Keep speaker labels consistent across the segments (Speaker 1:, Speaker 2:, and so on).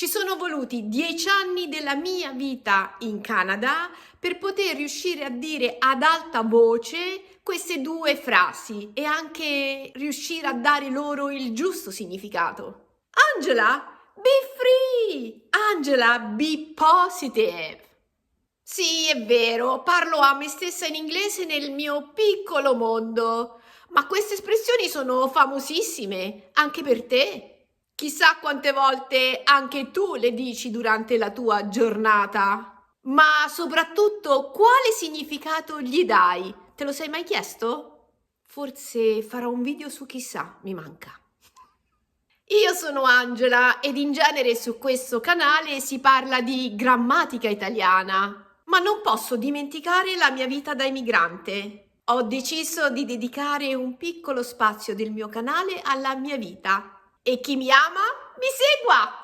Speaker 1: Ci sono voluti 10 anni della mia vita in Canada per poter riuscire a dire ad alta voce queste due frasi e anche riuscire a dare loro il giusto significato. Angela, be free! Angela, be positive! Sì, è vero, parlo a me stessa in inglese nel mio piccolo mondo, ma queste espressioni sono famosissime anche per te. Chissà quante volte anche tu le dici durante la tua giornata. Ma soprattutto, quale significato gli dai? Te lo sei mai chiesto? Forse farò un video su chissà, mi manca. Io sono Angela ed in genere su questo canale si parla di grammatica italiana, ma non posso dimenticare la mia vita da emigrante. Ho deciso di dedicare un piccolo spazio del mio canale alla mia vita e chi mi ama mi segua!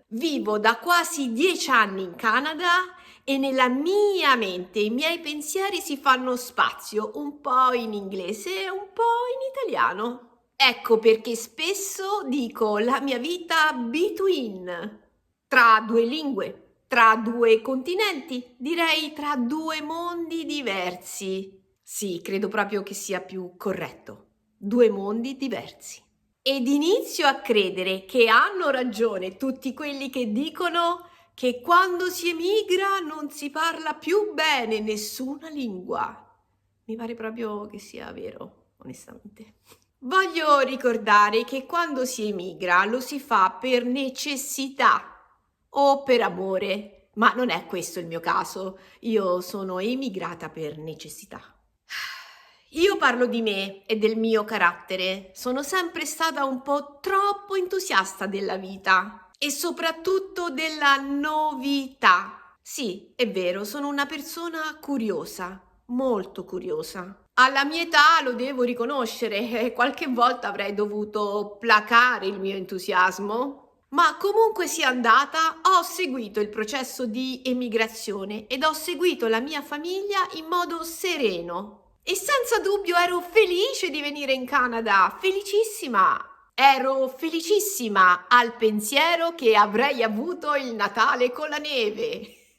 Speaker 1: Vivo da quasi 10 anni in Canada e nella mia mente i miei pensieri si fanno spazio un po' in inglese e un po' in italiano. Ecco perché spesso dico la mia vita between, tra due lingue, tra due continenti, direi tra due mondi diversi. Sì, credo proprio che sia più corretto. Due mondi diversi. Ed inizio a credere che hanno ragione tutti quelli che dicono che quando si emigra non si parla più bene nessuna lingua. Mi pare proprio che sia vero, onestamente. Voglio ricordare che quando si emigra lo si fa per necessità o per amore, ma non è questo il mio caso. Io sono emigrata per necessità. Io parlo di me e del mio carattere. Sono sempre stata un po' troppo entusiasta della vita e soprattutto della novità. Sì, è vero, sono una persona curiosa, molto curiosa. Alla mia età lo devo riconoscere, qualche volta avrei dovuto placare il mio entusiasmo, ma comunque sia andata, ho seguito il processo di emigrazione ed ho seguito la mia famiglia in modo sereno. E senza dubbio ero felice di venire in Canada, felicissima. Ero felicissima al pensiero che avrei avuto il Natale con la neve.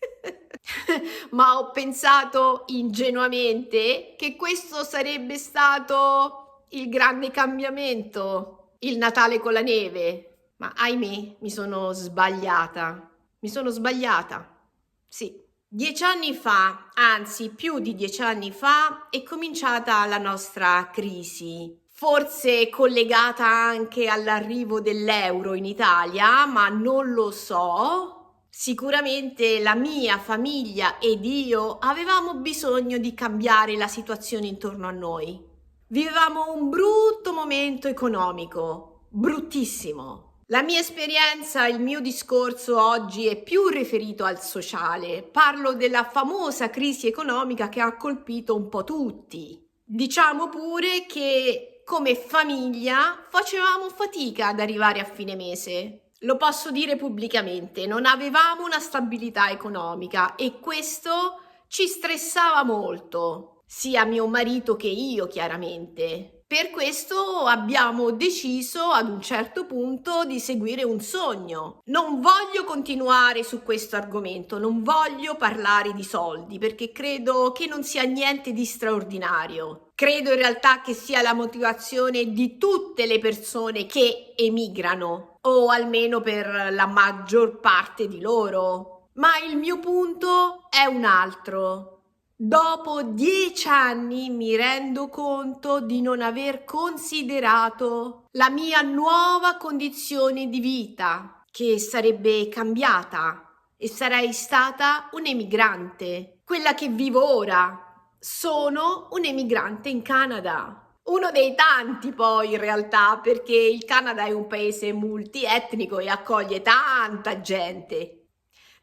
Speaker 1: Ma ho pensato ingenuamente che questo sarebbe stato il grande cambiamento, il Natale con la neve. Ma ahimè, mi sono sbagliata. Mi sono sbagliata. Sì. 10 anni fa, anzi più di 10 anni fa, è cominciata la nostra crisi. Forse collegata anche all'arrivo dell'euro in Italia, ma non lo so. Sicuramente la mia famiglia ed io avevamo bisogno di cambiare la situazione intorno a noi. Vivevamo un brutto momento economico, bruttissimo. La mia esperienza, il mio discorso oggi è più riferito al sociale. Parlo della famosa crisi economica che ha colpito un po' tutti. Diciamo pure che come famiglia facevamo fatica ad arrivare a fine mese. Lo posso dire pubblicamente, non avevamo una stabilità economica e questo ci stressava molto, sia mio marito che io chiaramente. Per questo abbiamo deciso ad un certo punto di seguire un sogno. Non voglio continuare su questo argomento, non voglio parlare di soldi perché credo che non sia niente di straordinario. Credo in realtà che sia la motivazione di tutte le persone che emigrano, o almeno per la maggior parte di loro. Ma il mio punto è un altro. Dopo 10 anni mi rendo conto di non aver considerato la mia nuova condizione di vita, che sarebbe cambiata e sarei stata un'emigrante, quella che vivo ora. Sono un emigrante in Canada. Uno dei tanti poi in realtà, perché il Canada è un paese multietnico e accoglie tanta gente.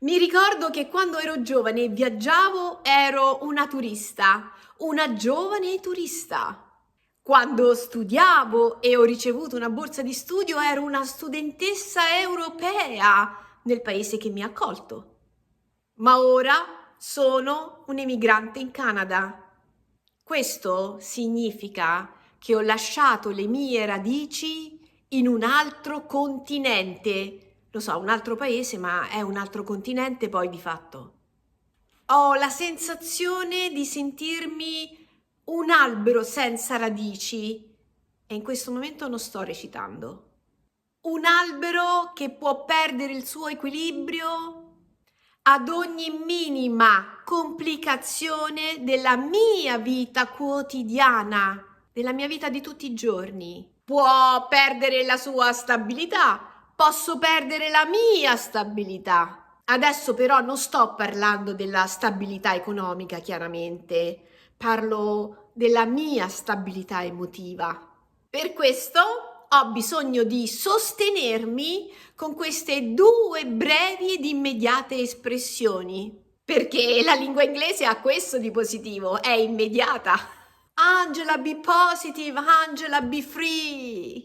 Speaker 1: Mi ricordo che quando ero giovane e viaggiavo ero una giovane turista. Quando studiavo e ho ricevuto una borsa di studio ero una studentessa europea nel paese che mi ha accolto. Ma ora sono un emigrante in Canada. Questo significa che ho lasciato le mie radici in un altro continente. Lo so, un altro paese, ma è un altro continente poi di fatto. Ho la sensazione di sentirmi un albero senza radici e in questo momento non sto recitando. Un albero che può perdere il suo equilibrio ad ogni minima complicazione della mia vita quotidiana, della mia vita di tutti i giorni. Può perdere la sua stabilità, posso perdere la mia stabilità. Adesso però non sto parlando della stabilità economica, chiaramente, parlo della mia stabilità emotiva. Per questo ho bisogno di sostenermi con queste due brevi ed immediate espressioni, perché la lingua inglese ha questo di positivo, è immediata. Angela, be positive, Angela, be free.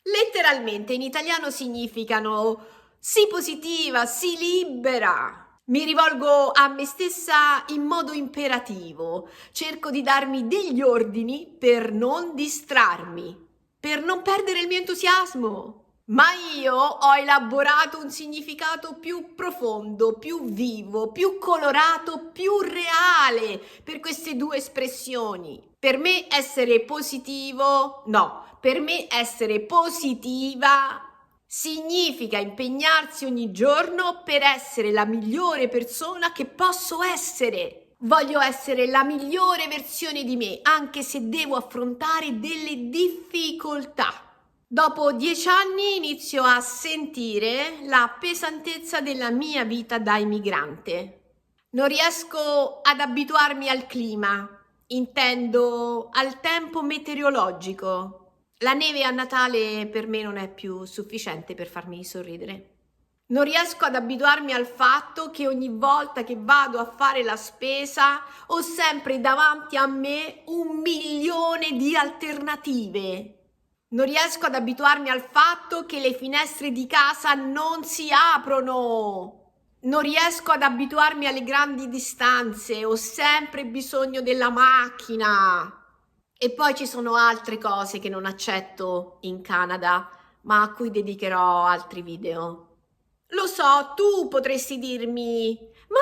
Speaker 1: Letteralmente in italiano significano sii positiva, sii libera. Mi rivolgo a me stessa in modo imperativo, cerco di darmi degli ordini per non distrarmi, per non perdere il mio entusiasmo. Ma io ho elaborato un significato più profondo, più vivo, più colorato, più reale per queste due espressioni. Per me essere positivo, no, per me essere positiva significa impegnarsi ogni giorno per essere la migliore persona che posso essere. Voglio essere la migliore versione di me, anche se devo affrontare delle difficoltà. Dopo 10 anni inizio a sentire la pesantezza della mia vita da immigrante. Non riesco ad abituarmi al clima, intendo al tempo meteorologico. La neve a Natale per me non è più sufficiente per farmi sorridere. Non riesco ad abituarmi al fatto che ogni volta che vado a fare la spesa ho sempre davanti a me 1.000.000 di alternative. Non riesco ad abituarmi al fatto che le finestre di casa non si aprono. Non riesco ad abituarmi alle grandi distanze, ho sempre bisogno della macchina. E poi ci sono altre cose che non accetto in Canada, ma a cui dedicherò altri video. Lo so, tu potresti dirmi, ma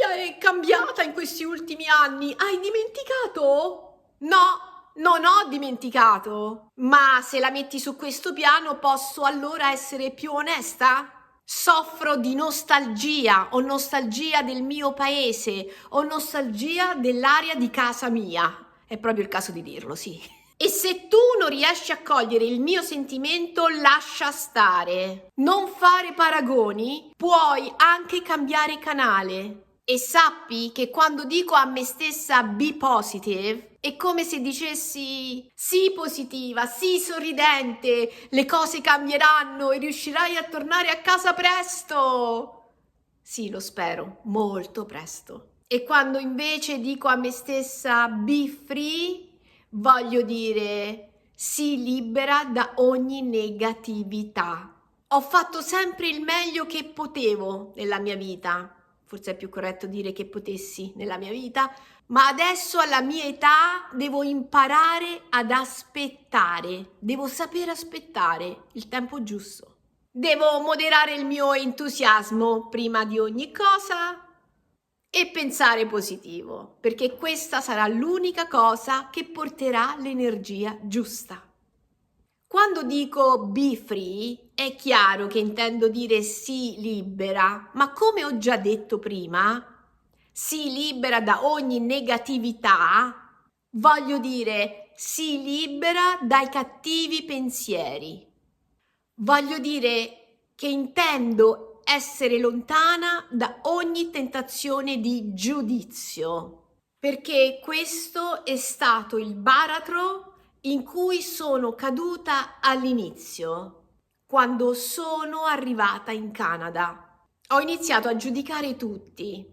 Speaker 1: l'Italia è cambiata in questi ultimi anni, hai dimenticato? No, non ho dimenticato, ma se la metti su questo piano posso allora essere più onesta? Soffro di nostalgia, ho nostalgia del mio paese, ho nostalgia dell'aria di casa mia. È proprio il caso di dirlo, sì. E se tu non riesci a cogliere il mio sentimento, lascia stare. Non fare paragoni, puoi anche cambiare canale. E sappi che quando dico a me stessa be positive, è come se dicessi sii positiva, sii sorridente, le cose cambieranno e riuscirai a tornare a casa presto. Sì, lo spero, molto presto. E quando invece dico a me stessa be free, voglio dire sii libera da ogni negatività. Ho fatto sempre il meglio che potevo nella mia vita. Forse è più corretto dire che potessi nella mia vita, ma adesso alla mia età devo imparare ad aspettare, devo sapere aspettare il tempo giusto. Devo moderare il mio entusiasmo prima di ogni cosa e pensare positivo, perché questa sarà l'unica cosa che porterà l'energia giusta. Quando dico be free, è chiaro che intendo dire sii libera, ma come ho già detto prima, sii libera da ogni negatività, voglio dire sii libera dai cattivi pensieri. Voglio dire che intendo essere lontana da ogni tentazione di giudizio, perché questo è stato il baratro in cui sono caduta all'inizio, quando sono arrivata in Canada. Ho iniziato a giudicare tutti,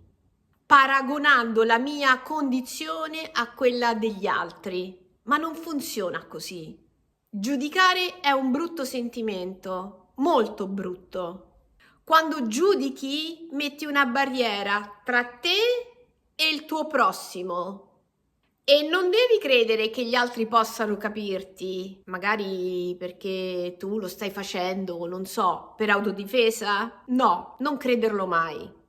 Speaker 1: paragonando la mia condizione a quella degli altri, ma non funziona così. Giudicare è un brutto sentimento, molto brutto. Quando giudichi, metti una barriera tra te e il tuo prossimo. E non devi credere che gli altri possano capirti, magari perché tu lo stai facendo, non so, per autodifesa? No, non crederlo mai.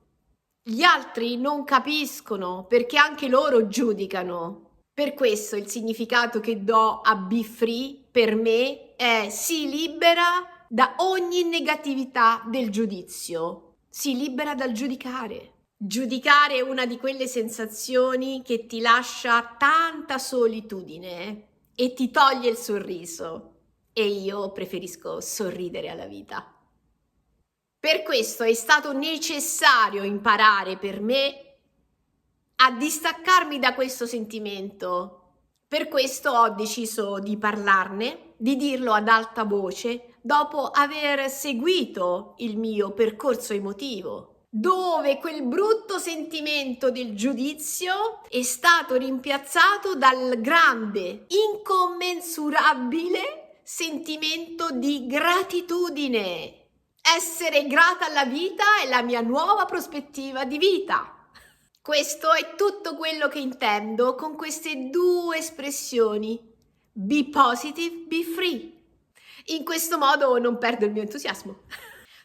Speaker 1: Gli altri non capiscono perché anche loro giudicano. Per questo il significato che do a Be Free per me è si libera da ogni negatività del giudizio, si libera dal giudicare. Giudicare è una di quelle sensazioni che ti lascia tanta solitudine e ti toglie il sorriso. E io preferisco sorridere alla vita. Per questo è stato necessario imparare per me a distaccarmi da questo sentimento. Per questo ho deciso di parlarne, di dirlo ad alta voce, dopo aver seguito il mio percorso emotivo, dove quel brutto sentimento del giudizio è stato rimpiazzato dal grande, incommensurabile sentimento di gratitudine. Essere grata alla vita è la mia nuova prospettiva di vita. Questo è tutto quello che intendo con queste due espressioni. Be positive, be free. In questo modo non perdo il mio entusiasmo.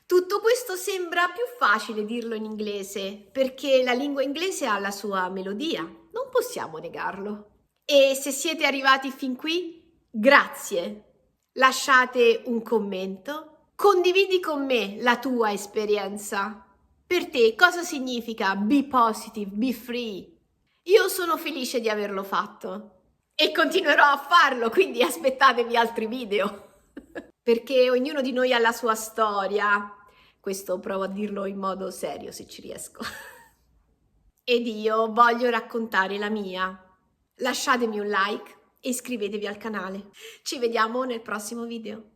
Speaker 1: Tutto questo sembra più facile dirlo in inglese, perché la lingua inglese ha la sua melodia, non possiamo negarlo. E se siete arrivati fin qui, grazie. Lasciate un commento, condividi con me la tua esperienza. Per te cosa significa be positive, be free? Io sono felice di averlo fatto e continuerò a farlo, quindi aspettatevi altri video. Perché ognuno di noi ha la sua storia. Questo provo a dirlo in modo serio se ci riesco. Ed io voglio raccontare la mia. Lasciatemi un like e iscrivetevi al canale. Ci vediamo nel prossimo video.